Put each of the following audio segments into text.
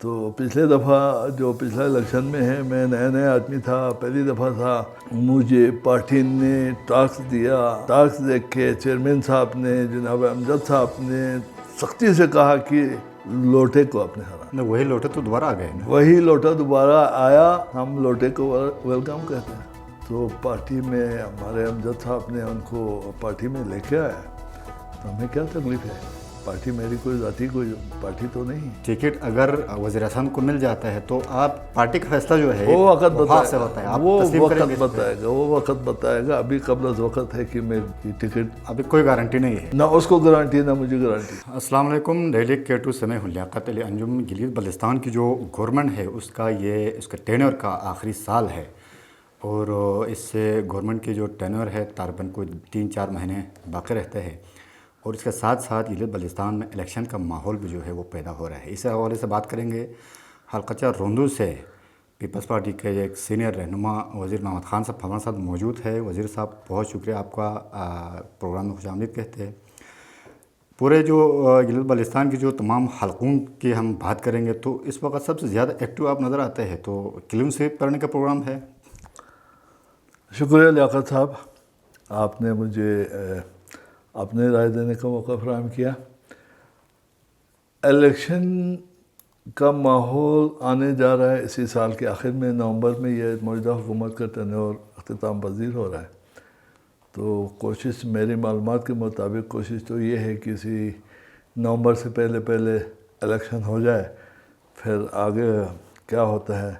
تو پچھلے دفعہ جو پچھلا الیکشن میں ہے میں نیا آدمی تھا، پہلی دفعہ تھا، مجھے پارٹی نے ٹاسک دیا، ٹاسک دیکھ کے چیئرمین صاحب نے جناب امجد صاحب نے سختی سے کہا کہ لوٹے کو اپنے ہرانا۔ وہی لوٹے تو دوبارہ آ گئے نا؟ وہی لوٹا دوبارہ آیا، ہم لوٹے کو ویلکم کہتے ہیں۔ تو پارٹی میں ہمارے امجد صاحب نے ان کو پارٹی میں لے کے آیا، تو ہمیں کیا تکلیف ہے؟ پارٹی میری کوئی ذاتی کوئی پارٹی تو نہیں۔ ٹکٹ اگر وزیر اعظم کو مل جاتا ہے تو آپ پارٹی کا فیصلہ جو ہے وہ وقت وفاق سے ہوتا ہے، آپ وہ تسلیم کریں وقت گے؟ بتائے گا، وہ وقت بتائے گا۔ ابھی قبل از وقت ہے کہ میری ٹکٹ ابھی کوئی گارنٹی نہیں ہے، نہ اس کو گارنٹی نہ مجھے گارنٹی۔ السلام علیکم، دہلی کیٹو سمیع لیاقت علی انجم گلیت بلتستان کی جو گورنمنٹ ہے اس کا ٹینور کا آخری سال ہے، اور اس سے گورنمنٹ کی جو ٹینور ہے تقریباً کوئی 3-4 مہینے باقی رہتے ہیں، اور اس کے ساتھ ساتھ گلیت بلتستان میں الیکشن کا ماحول بھی جو ہے وہ پیدا ہو رہا ہے۔ اس حوالے سے بات کریں گے حلقہ روندو سے۔ پیپلز پارٹی کے ایک سینئر رہنما وزیر محمد خان صاحب ہمارے ساتھ موجود ہے۔ وزیر صاحب بہت شکریہ آپ کا، پروگرام میں خوش آمدید کہتے ہیں۔ پورے جو گلیت بلتستان کی جو تمام حلقوں کی ہم بات کریں گے تو اس وقت سب سے زیادہ ایکٹیو آپ نظر آتے ہیں، تو کلین سویپ کرنے کا پروگرام ہے؟ شکریہ لیاقت صاحب، آپ نے مجھے اپنے رائے دینے کا موقع فراہم کیا۔ الیکشن کا ماحول آنے جا رہا ہے اسی سال کے آخر میں، نومبر میں یہ موجودہ حکومت کا ٹینور اختتام پذیر ہو رہا ہے۔ تو کوشش میری معلومات کے مطابق کوشش تو یہ ہے کہ اسی نومبر سے پہلے الیکشن ہو جائے، پھر آگے کیا ہوتا ہے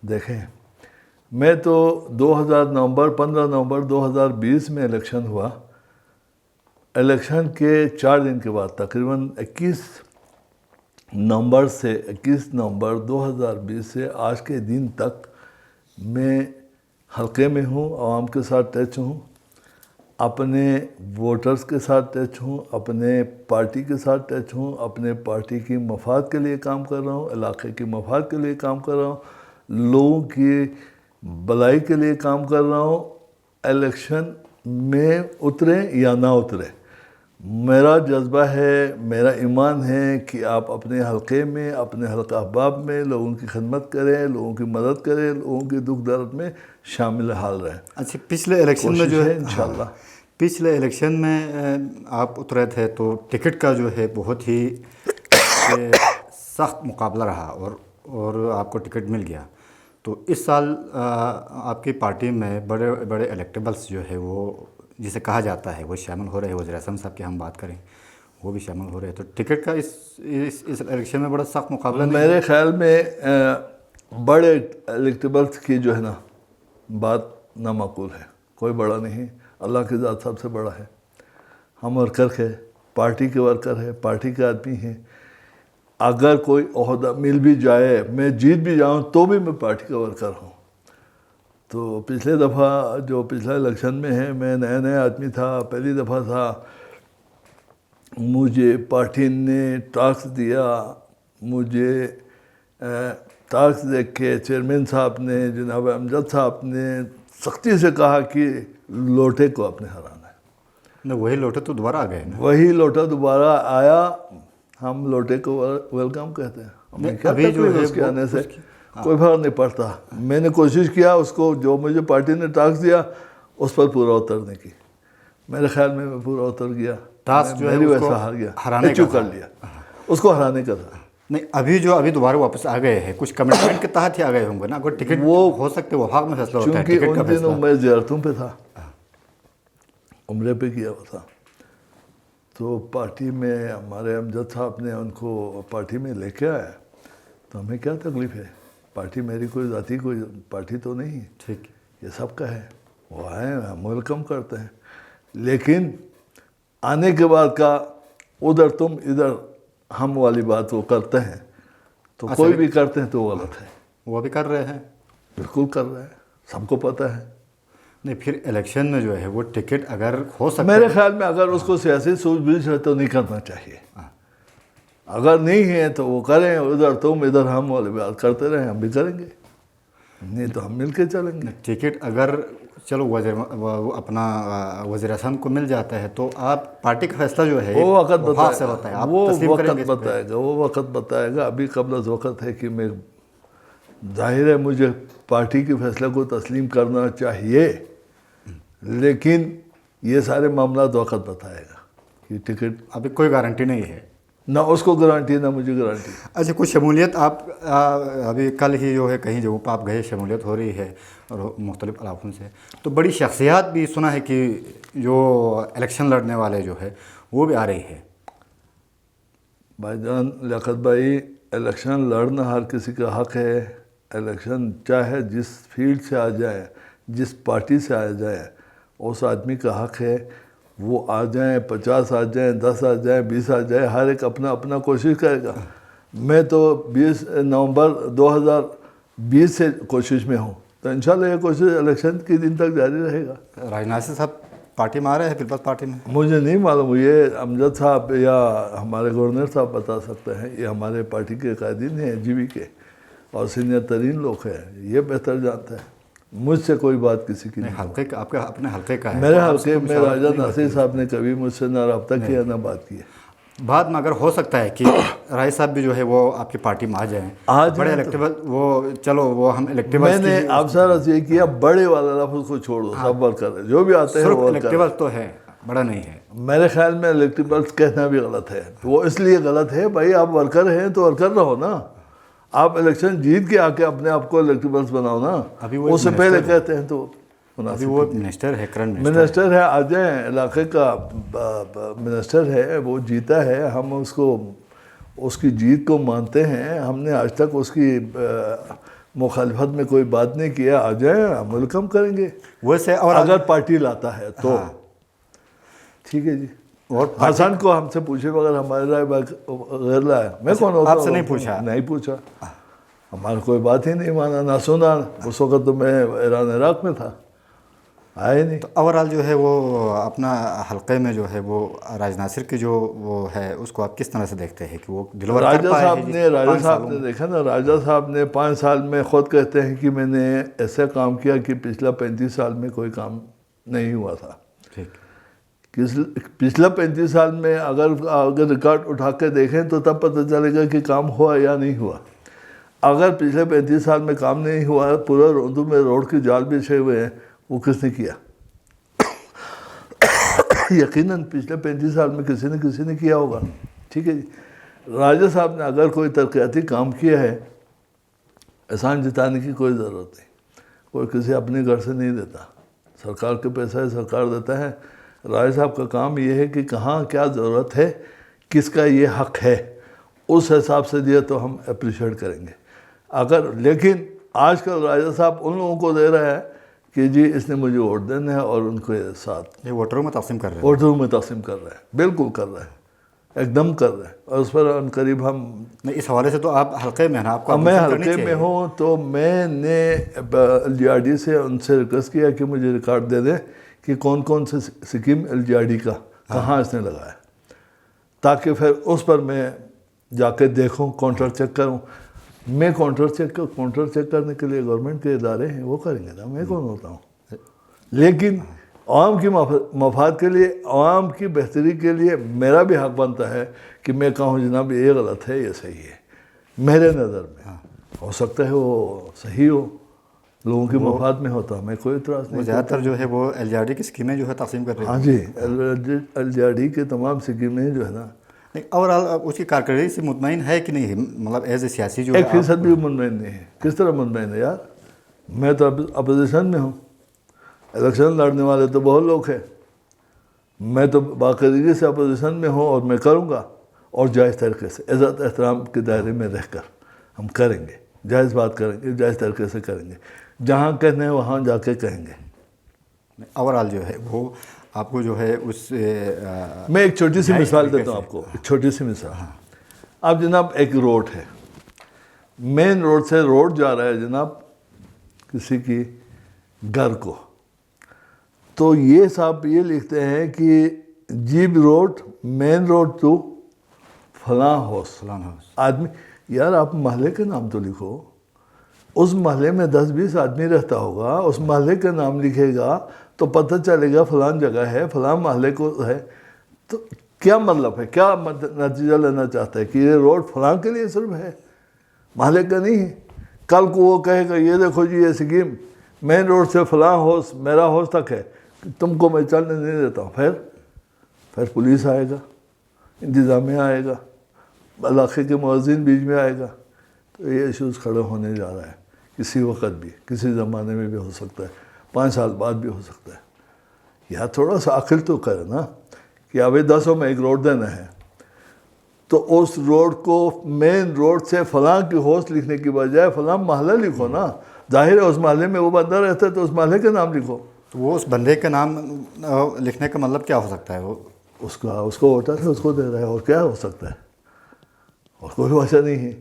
دیکھیں۔ میں تو 15 نومبر 2020 میں الیکشن ہوا۔ الیکشن کے 4 دن کے بعد تقریباً 21 نومبر 2020 سے آج کے دن تک میں حلقے میں ہوں، عوام کے ساتھ ٹچ ہوں، اپنے ووٹرز کے ساتھ ٹچ ہوں، اپنے پارٹی کے ساتھ ٹچ ہوں، اپنے پارٹی کی مفاد کے لیے کام کر رہا ہوں، علاقے کی مفاد کے لیے کام کر رہا ہوں، لوگوں کی بلائی کے لیے کام کر رہا ہوں۔ الیکشن میں اتریں یا نہ اتریں، میرا جذبہ ہے، میرا ایمان ہے کہ آپ اپنے حلقے میں، اپنے حلقہ احباب میں لوگوں کی خدمت کریں، لوگوں کی مدد کریں، لوگوں کی دکھ درد میں شامل حال رہیں۔ اچھا، پچھلے الیکشن میں جو ہے انشاءاللہ پچھلے الیکشن میں آپ اترے تھے تو ٹکٹ کا جو ہے بہت ہی سخت مقابلہ رہا، اور آپ کو ٹکٹ مل گیا۔ تو اس سال آپ کی پارٹی میں بڑے بڑے الیکٹیبلس جو ہے وہ جسے کہا جاتا ہے وہ شامل ہو رہے ہیں، وزیر اعظم صاحب کی ہم بات کریں وہ بھی شامل ہو رہے ہیں، تو ٹکٹ کا اس الیکشن میں بڑا سخت مقابلہ نہیں؟ میرے خیال میں بڑے الیکٹیبلس کی جو ہے نا بات نامعقول ہے، کوئی بڑا نہیں، اللہ کی ذات سب سے بڑا ہے۔ ہم ورکر ہے، پارٹی کے ورکر ہے، پارٹی کے آدمی ہیں۔ اگر کوئی عہدہ مل بھی جائے، میں جیت بھی جاؤں تو بھی میں پارٹی کا ورکر ہوں۔ تو پچھلے دفعہ جو پچھلا الیکشن میں ہے میں نیا آدمی تھا، پہلی دفعہ تھا، مجھے پارٹی نے ٹاسک دیا، مجھے ٹاسک دیکھ کے چیئرمین صاحب نے جناب امجد صاحب نے سختی سے کہا کہ لوٹے کو اپنے ہرانا ہے۔ وہی لوٹے تو دوبارہ آ گئے نا؟ وہی لوٹا دوبارہ آیا، ہم لوٹے کو ویلکم کہتے ہیں۔ ہمیں کیا تکلیف اس کے آنے سے؟ کوئی فرق نہیں پڑتا۔ میں نے کوشش کیا اس کو، جو مجھے پارٹی نے ٹاسک دیا اس پر پورا اترنے کی، میرے خیال میں پورا اتر گیا۔ ٹاسک جو ہے میری اس کو ویسا ہار گیا، ہرانے کا اچیو کر لیا، اس کو ہرانے کا تھا۔ نہیں، ابھی دوبارہ واپس آ گئے ہیں، کچھ کمٹمنٹ کے تحت ہی آ گئے ہوں گے نا؟ اگر ٹکٹ وہ ہو سکتے وفاق میں فیصلہ ہوتا ہے چونکہ ٹکٹ کا ان فیصلہ۔ دنوں میں زیارتوں پہ تھا، عمرے پہ کیا ہوا تھا، تو پارٹی میں ہمارے امجد صاحب نے ان کو پارٹی میں لے کے آیا، تو ہمیں کیا تکلیف ہے؟ پارٹی میری کوئی ذاتی کوئی پارٹی تو نہیں ہے، ٹھیک، یہ سب کا ہے، وہ آئے ہم ویلکم کرتے ہیں۔ لیکن آنے کے بعد کا ادھر تم ادھر ہم والی بات وہ کرتے ہیں، تو کوئی بھی کرتے ہیں تو غلط ہے۔ وہ بھی کر رہے ہیں، بالکل کر رہے ہیں، سب کو پتہ ہے۔ نہیں، پھر الیکشن میں جو ہے وہ ٹکٹ اگر ہو سکتا میرے خیال میں اگر اس کو سیاسی سوچ بوجھ ہے تو نہیں کرنا چاہیے، اگر نہیں ہے تو وہ کریں، ادھر تم ادھر ہم والی بات کرتے رہیں، ہم بھی کریں گے، نہیں تو ہم مل کے چلیں گے۔ ٹکٹ اگر چلو وہ اپنا وزیر اعظم کو مل جاتا ہے تو آپ پارٹی کا فیصلہ جو ہے وہ وقت ہاتھ سے ہوتا ہے، آپ تسلیم کریں گے اس پہ؟ وہ وقت بتائے گا. ابھی قبل از وقت ہے کہ میں ظاہر ہے مجھے پارٹی کے فیصلے کو تسلیم کرنا چاہیے، لیکن یہ سارے معاملات وقت بتائے گا کہ ٹکٹ. ابھی کوئی گارنٹی نہیں ہے، نہ اس کو گارنٹی نہ مجھے گارنٹی. اچھا کچھ شمولیت آپ ابھی کل ہی جو ہے کہیں جگہوں پہ آپ گئے، شمولیت ہو رہی ہے اور مختلف علاقوں سے، تو بڑی شخصیات بھی سنا ہے کہ جو الیکشن لڑنے والے جو ہے وہ بھی آ رہی ہے. بھائی جان لیاقت بھائی، الیکشن لڑنا ہر کسی کا حق ہے. الیکشن چاہے جس فیلڈ سے آ جائے، جس پارٹی سے آ جائے، اس آدمی کا حق ہے. وہ آ جائیں، 50 آ جائیں، 10 آ جائیں، 20 آ جائیں، ہر ایک اپنا اپنا کوشش کرے گا. میں تو 20 نومبر 2020 سے کوشش میں ہوں، تو انشاءاللہ یہ کوشش الیکشن کے دن تک جاری رہے گا. راجناتھ صاحب پارٹی میں آ رہے ہیں، پیپلز پارٹی میں؟ مجھے نہیں معلوم، یہ امجد صاحب یا ہمارے گورنر صاحب بتا سکتے ہیں. یہ ہمارے پارٹی کے قائدین ہیں جی بی کے، اور سینئر ترین لوگ ہیں، یہ بہتر جانتا ہے. مجھ سے کوئی بات کسی کی نہیں. حلقے کا، آپ کا اپنے حلقے کا ہے. میرے حلقے میں راجہ ناصر صاحب نے کبھی مجھ سے نہ رابطہ کیا نہ بات کی. بعد میں اگر ہو سکتا ہے کہ رائے صاحب بھی جو ہے وہ آپ کی پارٹی میں آ جائیں، بڑے الیکٹیبل، وہ چلو وہ ہم الیکٹیبل. میں نے آپ سر یہ کیا، بڑے والا لفظ کو چھوڑ دو، سب ورکر جو بھی آتے ہیں وہ الیکٹیبل تو ہے، بڑا نہیں ہے. میرے خیال میں الیکٹیبلس کہنا بھی غلط ہے. وہ اس لیے غلط ہے بھائی، آپ ورکر ہیں تو ورکر رہو نا. آپ الیکشن جیت کے آ کے اپنے آپ کو الیکٹیبلس بناؤ نا. اس سے پہلے کہتے ہیں تو ابھی وہ منسٹر ہے، کرنٹ منسٹر ہے، آ جائیں. علاقے کا منسٹر ہے، وہ جیتا ہے، ہم اس کو، اس کی جیت کو مانتے ہیں. ہم نے آج تک اس کی مخالفت میں کوئی بات نہیں کیا. آ جائیں، ہم ویلکم کریں گے ویسے. اور اگر پارٹی لاتا ہے تو ٹھیک ہے جی. اور حسن کو ہم سے پوچھے بغیر ہمارے رائے غیر لایا. میں کون ہوتا ہوں؟ آپ سے نہیں پوچھا؟ نہیں پوچھا، ہمارا کوئی بات ہی نہیں مانا نہ سنا. اس وقت تو میں ایران عراق میں تھا، آئے نہیں. تو اوورال جو ہے وہ اپنا حلقے میں جو ہے وہ راج ناصر کی جو وہ ہے اس کو آپ کس طرح سے دیکھتے ہیں کہ وہ ڈلیور کر پائے ہیں؟ راجہ صاحب نے دیکھا نا، راجہ صاحب نے 5 سال میں خود کہتے ہیں کہ میں نے ایسا کام کیا کہ پچھلا 35 سال میں کوئی کام نہیں ہوا تھا. ٹھیک. پچھلا 35 سال میں اگر ریکارڈ اٹھا کے دیکھیں تو تب پتہ چلے گا کہ کام ہوا یا نہیں ہوا. اگر پچھلے 35 سال میں کام نہیں ہوا، پورا روندو میں روڈ کے جال بچھے ہوئے ہیں، وہ کس نے کیا؟ یقیناً پچھلے 35 سال میں کسی نے کیا ہوگا. ٹھیک ہے جی. راجہ صاحب نے اگر کوئی ترقیاتی کام کیا ہے، احسان جتانے کی کوئی ضرورت نہیں. کوئی کسی اپنے گھر سے نہیں دیتا، سرکار کے پیسہ سرکار دیتا ہے. راجہ صاحب کا کام یہ ہے کہ کہاں کیا ضرورت ہے، کس کا یہ حق ہے، اس حساب سے دیا تو ہم اپریشیٹ کریں گے. لیکن آج کل راجہ صاحب ان لوگوں کو دے رہا ہے کہ جی اس نے مجھے ووٹ دینا ہے، اور ان کے ساتھ یہ ووٹروں میں تقسیم کر رہے ہیں. ووٹروں میں تقسیم کر رہا ہے، بالکل کر رہا ہے، ایک دم کر رہا ہے. اور اس پر ان قریب ہم اس حوالے سے تو آپ حلقے میں ہیں نا، آپ کو میں حلقے میں ہوں، تو میں نے ایل جی آر ڈی سے ان سے ریکویسٹ کیا کہ مجھے ریکارڈ دے دیں کہ کون کون سے scheme L G R D کا کہاں اس نے لگایا، تاکہ پھر اس پر میں جا کے دیکھوں، کاؤنٹر چیک کروں. میں کاؤنٹر چیک کرنے کے لیے گورنمنٹ کے ادارے ہیں، وہ کریں گے نا، میں کون ہوتا ہوں. لیکن عوام کی مفاد کے لیے، عوام کی بہتری کے لیے میرا بھی حق بنتا ہے کہ میں کہوں جناب یہ غلط ہے، یہ صحیح ہے. میرے نظر میں ہو سکتا ہے وہ صحیح ہو، لوگوں کے مفاد میں ہوتا، میں کوئی اعتراض نہیں. زیادہ تر جو ہے وہ ایل جی آر ڈی کی اسکیمیں جو ہے تقسیم کر رہے ہیں. ہاں جی، ایل جی آر ڈی کے تمام اسکیمیں جو ہے نا. اوورال اس کی کارکردگی سے مطمئن ہے کہ نہیں؟ مطلب ایز اے سیاسی جو 1% بھی مطمئن نہیں ہے. کس طرح مطمئن ہے یار؟ میں تو اپوزیشن میں ہوں، الیکشن لڑنے والے تو بہت لوگ ہیں. میں تو باقاعدگی سے اپوزیشن میں ہوں، اور میں کروں گا، اور جائز طریقے سے عزت احترام کے دائرے میں رہ کر ہم کریں گے، جائز بات کریں گے، جائز طریقے سے کریں گے. جہاں کہنے ہیں وہاں جا کے کہیں گے. اوورال جو ہے وہ آپ کو جو ہے اس میں ایک چھوٹی سی مثال دیتا ہوں آپ کو، ایک چھوٹی سی مثال. اب جناب ایک روڈ ہے، مین روڈ سے روڈ جا رہا ہے جناب کسی کی گھر کو، تو یہ صاحب یہ لکھتے ہیں کہ جیب روڈ مین روڈ ٹو فلاں ہاؤس. آدمی یار آپ محلے کے نام تو لکھو. اس محلے میں 10-20 آدمی رہتا ہوگا, اس محلے کا نام لکھے گا تو پتہ چلے گا فلان جگہ ہے, فلان محلے کو ہے. تو کیا مطلب ہے, کیا نتیجہ لینا چاہتا ہے کہ یہ روڈ فلان کے لیے صرف ہے, محلے کا نہیں ہے. کل کو وہ کہے گا یہ دیکھو جی یہ سکیم مین روڈ سے فلاں ہاؤس میرا ہاؤس تک ہے, تم کو میں چلنے نہیں دیتا ہوں. پھر پولیس آئے گا, انتظامیہ آئے گا, علاقے کے مؤذن بیچ میں آئے گا. تو یہ ایشوز کھڑے ہونے جا رہا ہے کسی وقت بھی, کسی زمانے میں بھی ہو سکتا ہے, 5 سال بعد بھی ہو سکتا ہے. یا تھوڑا سا عقل تو کرے نا کہ ابھی 10 میں ایک روڈ دینا ہے, تو اس روڈ کو مین روڈ سے فلاں کی ہوسٹ لکھنے کی بجائے فلاں محلہ لکھو نا. ظاہر ہے اس محلے میں وہ بندہ رہتا ہے تو اس محلے کا نام لکھو. تو وہ اس بندے کا نام لکھنے کا مطلب کیا ہو سکتا ہے؟ وہ اس کو ووٹر ہے, اس کو دے رہا ہے, اور کیا ہو سکتا ہے, اور کوئی وجہ نہیں ہے.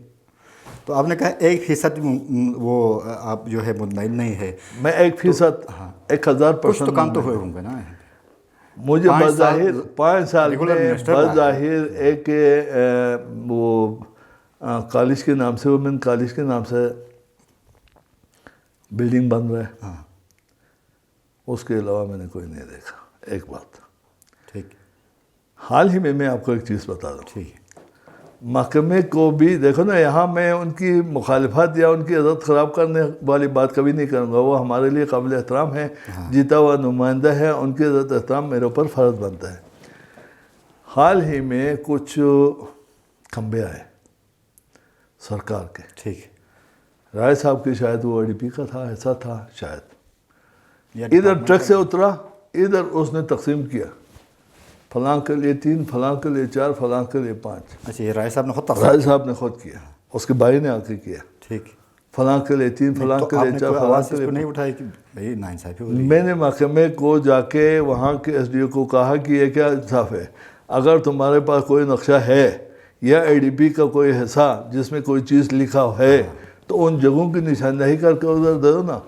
تو آپ نے کہا 1% وہ آپ جو ہے مطمئن نہیں ہے. میں 1% 1000% کچھ تو کام تو ہوئے ہوں گے نا. مجھے بظاہر 5 سال میں بظاہر ایک وہ کالج کے نام سے, وومن کالج کے نام سے بلڈنگ بن رہا ہے, اس کے علاوہ میں نے کوئی نہیں دیکھا. ایک بات ٹھیک, حال ہی میں آپ کو ایک چیز بتا دوں. ٹھیک ہے. محکمے کو بھی دیکھو نا, یہاں میں ان کی مخالفت یا ان کی عزت خراب کرنے والی بات کبھی نہیں کروں گا. وہ ہمارے لیے قابل احترام ہے, جیتا ہوا نمائندہ ہے, ان کی عزت احترام میرے اوپر فرض بنتا ہے. حال ہی میں کچھ کھمبے آئے سرکار کے. ٹھیک. رائے صاحب کی شاید وہ ADP کا تھا, ایسا تھا شاید. ادھر ٹرک سے اترا, ادھر اس نے تقسیم کیا, فلاں کے لیے 3, فلاں کے لیے 4, فلاں کے لیے 5. اچھا, یہ رائے صاحب نے خود رائے صاحب نے خود کیا, اس کے بھائی نے آ کے کیا. ٹھیک. فلاں کے لیے 3, فلاں کے لیے 4, فلاں کے لیے نہیں اٹھائی کہ بھائی ناانصافی ہو رہی ہے. میں نے محکمے کو جا کے وہاں کے SDO کو کہا کہ یہ کیا انصاف ہے, اگر تمہارے پاس کوئی نقشہ ہے یا ADP کا کوئی حصہ جس میں کوئی چیز لکھا ہے تو ان جگہوں کی نشاندہی کر کے ادھر دے دو نا.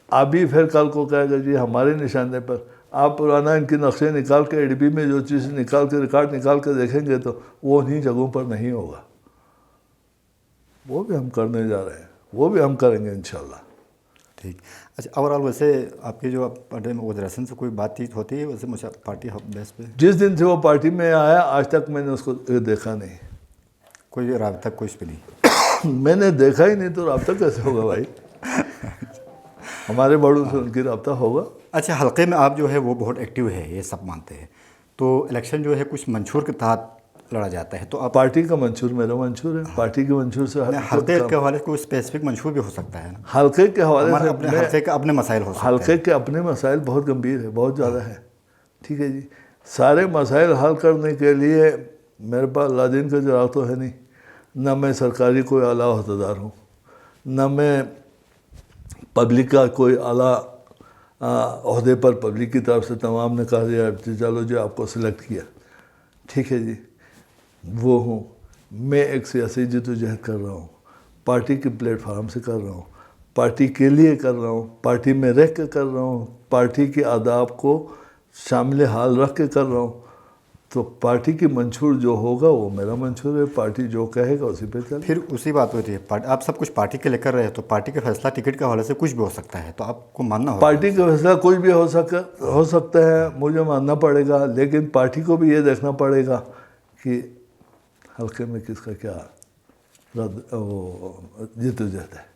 ابھی پھر کل کو کہے گا جی ہمارے نشاندہی پر, آپ پرانا ان کے نقشے نکال کے ADP میں جو چیز نکال کے ریکارڈ نکال کے دیکھیں گے تو وہ انہی جگہوں پر نہیں ہوگا. وہ بھی ہم کرنے جا رہے ہیں, وہ بھی ہم کریں گے انشاءاللہ. ٹھیک. اچھا, اوورآل ویسے آپ کی جو پارٹی میں وزیر اعظم سے کوئی بات چیت ہوتی ہے ویسے مجھے پارٹی بیس پہ؟ جس دن سے وہ پارٹی میں آیا آج تک میں نے اس کو دیکھا نہیں. کوئی رابطہ کچھ بھی نہیں؟ میں نے دیکھا ہی نہیں تو رابطہ کیسے ہوگا بھائی؟ ہمارے بڑوں سے ان کی رابطہ ہوگا. اچھا, حلقے میں آپ جو ہے وہ بہت ایکٹیو ہے, یہ سب مانتے ہیں. تو الیکشن جو ہے کچھ منشور کے تحت لڑا جاتا ہے, تو آپ پارٹی کا منشور میرا منشور ہے, پارٹی کے منشور سے حلقے کے حوالے سے کوئی اسپیسیفک منشور بھی ہو سکتا ہے نا. حلقے کے حوالے سے اپنے حلقے کے اپنے مسائل ہو سکتے ہیں. حلقے کے اپنے مسائل بہت گمبھیر ہے, بہت زیادہ ہے. ٹھیک ہے جی, سارے مسائل حل کرنے کے لیے میرے پاس اللہ دین کا چراغ تو ہے نہیں, نہ میں سرکاری کوئی اعلیٰ عہدیدار ہوں, نہ میں پبلک کا کوئی اعلیٰ عہدے پر پبلک کی طرف سے تمام نے کہا دیا چلو جی آپ کو سلیکٹ کیا. ٹھیک ہے جی, وہ ہوں. میں ایک سیاسی جدوجہد کر رہا ہوں, پارٹی کے پلیٹ فارم سے کر رہا ہوں, پارٹی کے لیے کر رہا ہوں, پارٹی میں رہ کے کر رہا ہوں, پارٹی کے آداب کو شامل حال رکھ کے کر رہا ہوں. تو پارٹی کی منشور جو ہوگا وہ میرا منشور ہے, پارٹی جو کہے گا اسی پہ چلے. پھر اسی بات ہوتی ہے, آپ سب کچھ پارٹی کے لے کر رہے تو پارٹی کے فیصلہ ٹکٹ کے حوالے سے کچھ بھی ہو سکتا ہے, تو آپ کو ماننا ہوگا. پارٹی کا فیصلہ کوئی بھی ہو سکتا ہے, مجھے ماننا پڑے گا, لیکن پارٹی کو بھی یہ دیکھنا پڑے گا کہ حلقے میں کس کا کیا جدوجہد ہے.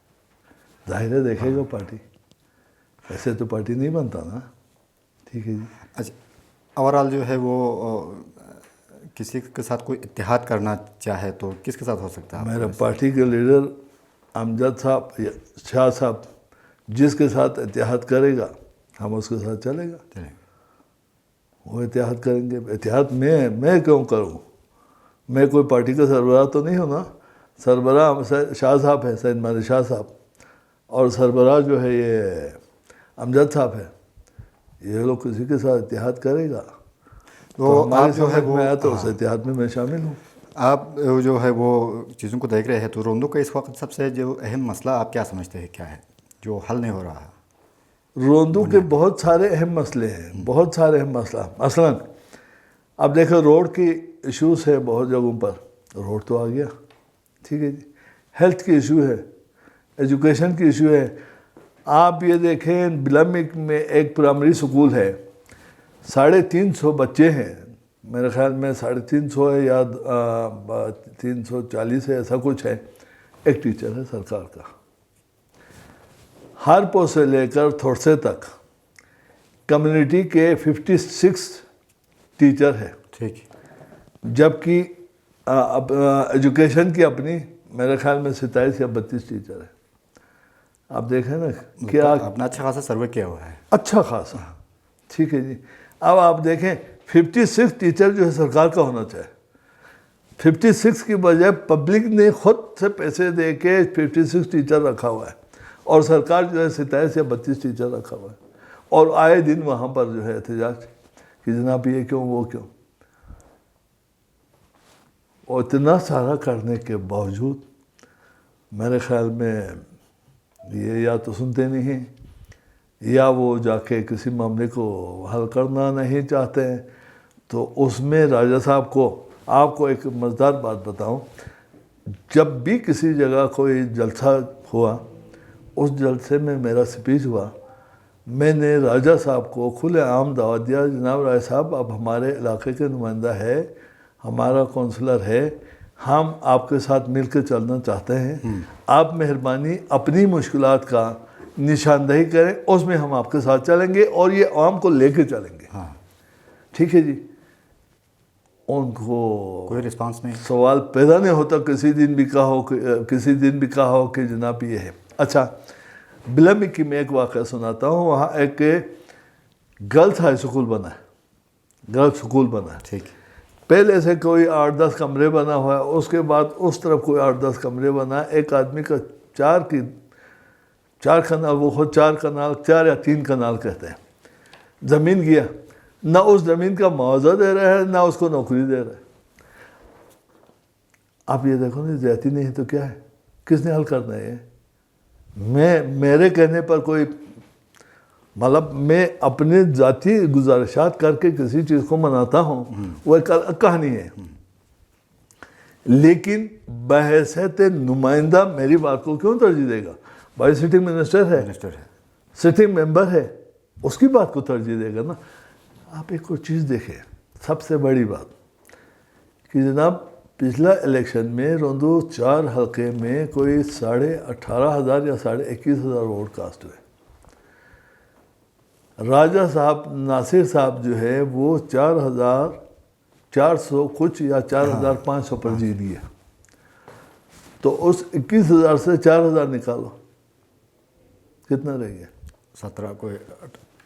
ظاہر ہے دیکھے گا پارٹی, ایسے تو پارٹی نہیں بنتا نا. ٹھیک ہے جی. اچھا, اوورآل جو ہے وہ کسی کے ساتھ کوئی اتحاد کرنا چاہے تو کس کے ساتھ ہو سکتا ہے؟ میرا پارٹی کے لیڈر امجد صاحب یا شاہ صاحب جس کے ساتھ اتحاد کرے گا ہم اس کے ساتھ چلے گا. وہ اتحاد کریں گے. اتحاد میں کیوں کروں؟ میں کوئی پارٹی کا سربراہ تو نہیں ہوں نا. سربراہ شاہ صاحب ہے, سید مہدی شاہ صاحب, اور سربراہ جو ہے یہ امجد صاحب ہے. یہ لوگ کسی کے ساتھ اتحاد کرے گا تو ہمارے جو ہے وہ آیا تو اس اتحاد میں شامل ہوں. آپ جو ہے وہ چیزوں کو دیکھ رہے ہیں تو روندو کا اس وقت سب سے جو اہم مسئلہ آپ کیا سمجھتے ہیں کیا ہے جو حل نہیں ہو رہا ہے؟ روندو کے بہت سارے اہم مسئلے ہیں, بہت سارے اہم مسئلہ. مثلاً اب دیکھو روڈ کی ایشوز ہے بہت جگہوں پر, روڈ تو آ گیا. ٹھیک ہے جی. ہیلتھ کی ایشو ہے, ایجوکیشن کی ایشو ہے. آپ یہ دیکھیں بلامک میں ایک پرائمری سکول ہے, 350 بچے ہیں, میرے خیال میں 350 ہے یا 340 ہے, ایسا کچھ ہے. ایک ٹیچر ہے سرکار کا. ہارپو سے لے کر تھوڑسے تک کمیونٹی کے 56 ٹیچر ہیں. ٹھیک. جبکہ ایجوکیشن کی اپنی میرے خیال میں 27 یا 32 ٹیچر ہیں. آپ دیکھیں نا کیا اپنا اچھا خاصا سروے کیا ہوا ہے. اچھا خاصا. ٹھیک ہے جی. اب آپ دیکھیں 56 ٹیچر جو ہے سرکار کا ہونا چاہے. 56 کی بجائے پبلک نے خود سے پیسے دے کے 56 ٹیچر رکھا ہوا ہے, اور سرکار جو ہے 27 یا 32 ٹیچر رکھا ہوا ہے. اور آئے دن وہاں پر جو ہے احتجاج کہ جناب یہ کیوں وہ کیوں. اور اتنا سارا کرنے کے باوجود میرے خیال میں یہ یا تو سنتے نہیں یا وہ جا کے کسی معاملے کو حل کرنا نہیں چاہتے ہیں. تو اس میں راجہ صاحب کو آپ کو ایک مزیدار بات بتاؤں, جب بھی کسی جگہ کوئی جلسہ ہوا, اس جلسے میں میرا سپیچ ہوا, میں نے راجہ صاحب کو کھلے عام دعوت دیا, جناب راجہ صاحب آپ ہمارے علاقے کے نمائندہ ہے, ہمارا کونسلر ہے, ہم آپ کے ساتھ مل کے چلنا چاہتے ہیں. آپ مہربانی اپنی مشکلات کا نشاندہی کریں, اس میں ہم آپ کے ساتھ چلیں گے اور یہ عوام کو لے کے چلیں گے. ٹھیک ہے جی. ان کو کوئی رسپانس نہیں, سوال پیدا نہیں ہوتا. کسی دن بھی کہا ہو کہ جناب یہ ہے. اچھا, بلامک کی میں ایک واقعہ سناتا ہوں. وہاں ایک گرلس ہائی سکول بنا ہے, گرلس سکول بنا ہے. ٹھیک. پہلے سے کوئی 8-10 کمرے بنا ہوا ہے, اس کے بعد اس طرف کوئی 8-10 کمرے بنا ہے. ایک آدمی کا 4 کنال, وہ خود 4 کنال 4 یا 3 کنال کہتے ہیں, زمین گیا. نہ اس زمین کا معاوضہ دے رہا ہے, نہ اس کو نوکری دے رہا ہے. آپ یہ دیکھو نا, زیادتی نہیں ہے تو کیا ہے, کس نے حل کرنا ہے یہ؟ میرے کہنے پر کوئی مطلب میں اپنے ذاتی گزارشات کر کے کسی چیز کو مناتا ہوں, وہ ایک کہانی ہے. لیکن بحیثیت نمائندہ میری بات کو کیوں ترجیح دے گا؟ بھائی سٹنگ منسٹر ہے, سٹنگ ممبر ہے, اس کی بات کو ترجیح دے گا نا. آپ ایک اور چیز دیکھیں, سب سے بڑی بات کہ جناب پچھلا الیکشن میں روندو 4 حلقے میں کوئی 18,500 یا 21,000 ووٹ کاسٹ ہوئے. راجہ صاحب ناصر صاحب جو ہے وہ 4,400 کچھ یا 4,500 پر جیت گیا. تو اس 21,000 سے 4,000 نکالو, کتنا رہ گیا؟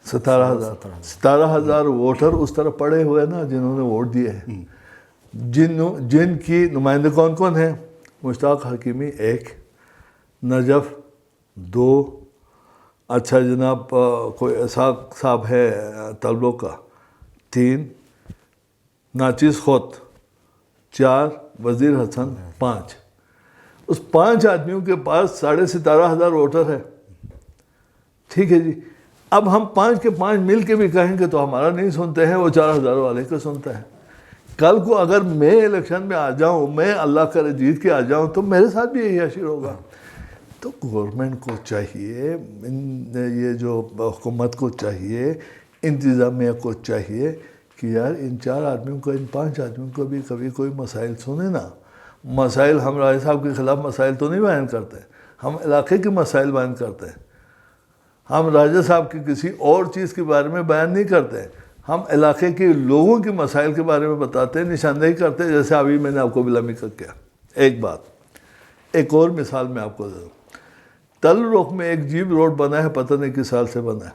17,000 ووٹر اس طرح پڑے ہوئے نا جنہوں نے ووٹ دیے ہیں. جن کی نمائندے کون کون ہیں؟ مشتاق حکیمی 1, نجف 2, اچھا جناب کوئی اسحاق صاحب ہے طلبوں کا 3, ناچیز خود 4, وزیر حسن 5. اس 5 آدمیوں کے پاس 17,500 ووٹر ہے. ٹھیک ہے جی. اب ہم 5 کے 5 مل کے بھی کہیں گے تو ہمارا نہیں سنتے ہیں, وہ 4,000 والے کو سنتا ہے. کل کو اگر میں الیکشن میں آ جاؤں, میں اللہ کرے جیت کے آ جاؤں, تو میرے ساتھ بھی یہی اشر ہوگا. تو گورنمنٹ کو چاہیے, یہ جو حکومت کو چاہیے, انتظامیہ کو چاہیے کہ یار ان 4 آدمیوں کو, ان 5 آدمیوں کو بھی کبھی کوئی مسائل سنے نا. مسائل ہم راجہ صاحب کے خلاف مسائل تو نہیں بیان کرتے, ہم علاقے کے مسائل بیان کرتے ہیں. ہم راجہ صاحب کی کسی اور چیز کے بارے میں بیان نہیں کرتے, ہم علاقے کے لوگوں کے مسائل کے بارے میں بتاتے ہیں, نشاندہی کرتے ہیں. جیسے ابھی میں نے آپ کو بلامک کا کیا. ایک بات, ایک اور مثال میں آپ کو دے دوں. تل رخ میں ایک جیب روڈ بنا ہے, پتہ نہیں کس سال سے بنا ہے.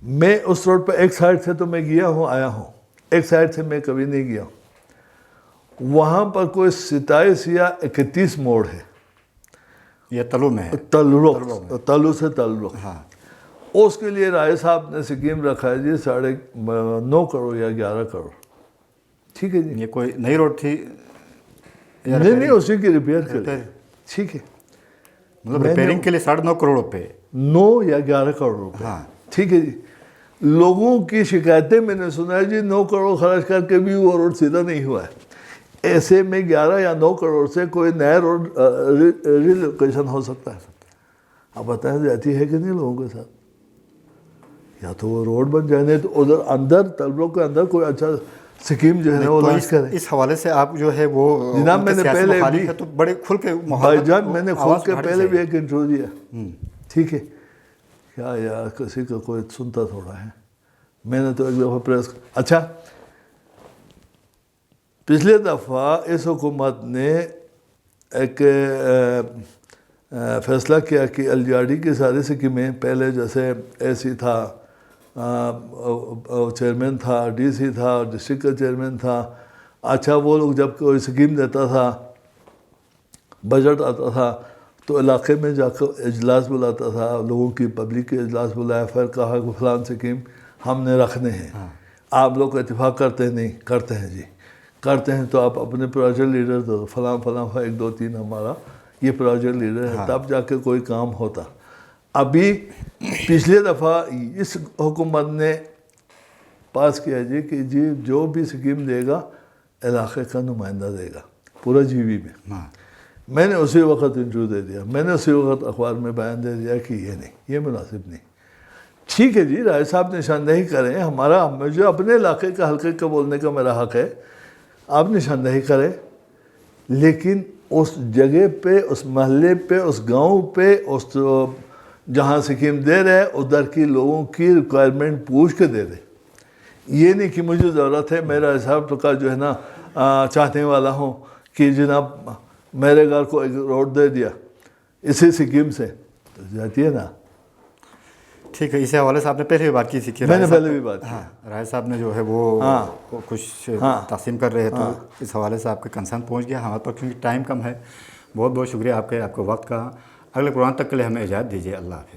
میں اس روڈ پہ ایک سائڈ سے تو میں گیا ہوں, آیا ہوں, ایک سائڈ سے میں کبھی نہیں گیا ہوں. وہاں پر کوئی 27 یا 31 موڑ ہے. یہ تلو میں ہے, تلو سے تعلق. ہاں, اس کے لیے رائے صاحب نے سکیم رکھا ہے جی 9.5 کروڑ یا 11 کروڑ. ٹھیک ہے جی. یہ کوئی نئی روڈ تھی؟ نہیں, اسی کی ریپیئر کے لیے. ٹھیک ہے, مطلب ریپیئرنگ کے لیے 9.5 کروڑ روپے, 9 یا 11 کروڑ روپے. ہاں ٹھیک ہے جی. لوگوں کی شکایتیں میں نے سنا ہے جی 9 کروڑ خرچ کر کے بھی وہ روڈ سیدھا نہیں ہوا ہے. ایسے میں 11 یا 9 کروڑ سے کوئی نیا روڈ ریلوکیشن ہو سکتا ہے. آپ بتائیں زیادتی ہے کہ نہیں لوگوں کے ساتھ؟ یا تو وہ روڈ بن جائے تو ادھر اندر طلبوں کے اندر کوئی اچھا سکیم جو ہے نا وہ لانچ کرے. اس حوالے سے آپ جو ہے وہ جناب میں نے پہلے بھی تو بڑے کھل کے بھائی جان میں نے کھول کے پہلے بھی ایک انٹرو دیا. ٹھیک ہے کیا یار کسی کا کوئی سنتا تھوڑا ہے. میں نے تو ایک دفعہ پریس اچھا پچھلے دفعہ اس حکومت نے ایک فیصلہ کیا کہ ایل جی آر ڈی کی ساری سکیمیں پہلے جیسے اے سی تھا, چیئرمین تھا, ڈی سی تھا, ڈسٹرکٹ کا چیئرمین تھا. اچھا وہ لوگ جب کوئی سکیم دیتا تھا, بجٹ آتا تھا تو علاقے میں جا کر اجلاس بلاتا تھا, لوگوں کی پبلک کے اجلاس بلایا, پھر کہا کہ فلان سکیم ہم نے رکھنے ہیں. آپ لوگ اتفاق کرتے ہیں؟ نہیں کرتے ہیں جی. کرتے ہیں تو آپ اپنے پروجیکٹ لیڈر دو, فلاں فلاں 1 2 3 ہمارا یہ پروجیکٹ لیڈر ہے, تب جا کے کوئی کام ہوتا. ابھی پچھلے دفعہ اس حکومت نے پاس کیا جی کہ جی جو بھی سکیم دے گا علاقے کا نمائندہ دے گا پورا جی وی میں. میں نے اسی وقت انٹرویو دے دیا, میں نے اسی وقت اخبار میں بیان دے دیا کہ یہ نہیں, یہ مناسب نہیں. ٹھیک ہے جی رائے صاحب نشاندہی کریں, ہمارا مجھے اپنے علاقے کا حلقے کا بولنے کا میرا حق ہے, آپ نشاندہی کریں, لیکن اس جگہ پہ, اس محلے پہ, اس گاؤں پہ, اس جہاں سکیم دے رہے ادھر کی لوگوں کی ریکوائرمنٹ پوچھ کے دے دیں. یہ نہیں کہ مجھے ضرورت ہے, میرا حساب کا جو ہے نا چاہنے والا ہوں کہ جناب میرے گھر کو ایک روڈ دے دیا اسی سکیم سے, تو جاتی ہے نا. ٹھیک ہے, اسی حوالے سے آپ نے پہلے بھی بات کی تھی کہ میں نے پہلے بھی بات کی. رائے صاحب نے جو ہے وہ کچھ تقسیم کر رہے ہیں, تو اس حوالے سے آپ کا کنسرن پہنچ گیا ہمارے پر, کیونکہ ٹائم کم ہے. بہت بہت شکریہ آپ کے وقت کا. اگلے پروگرام تک کے لیے ہمیں اجازت دیجیے. اللہ حافظ.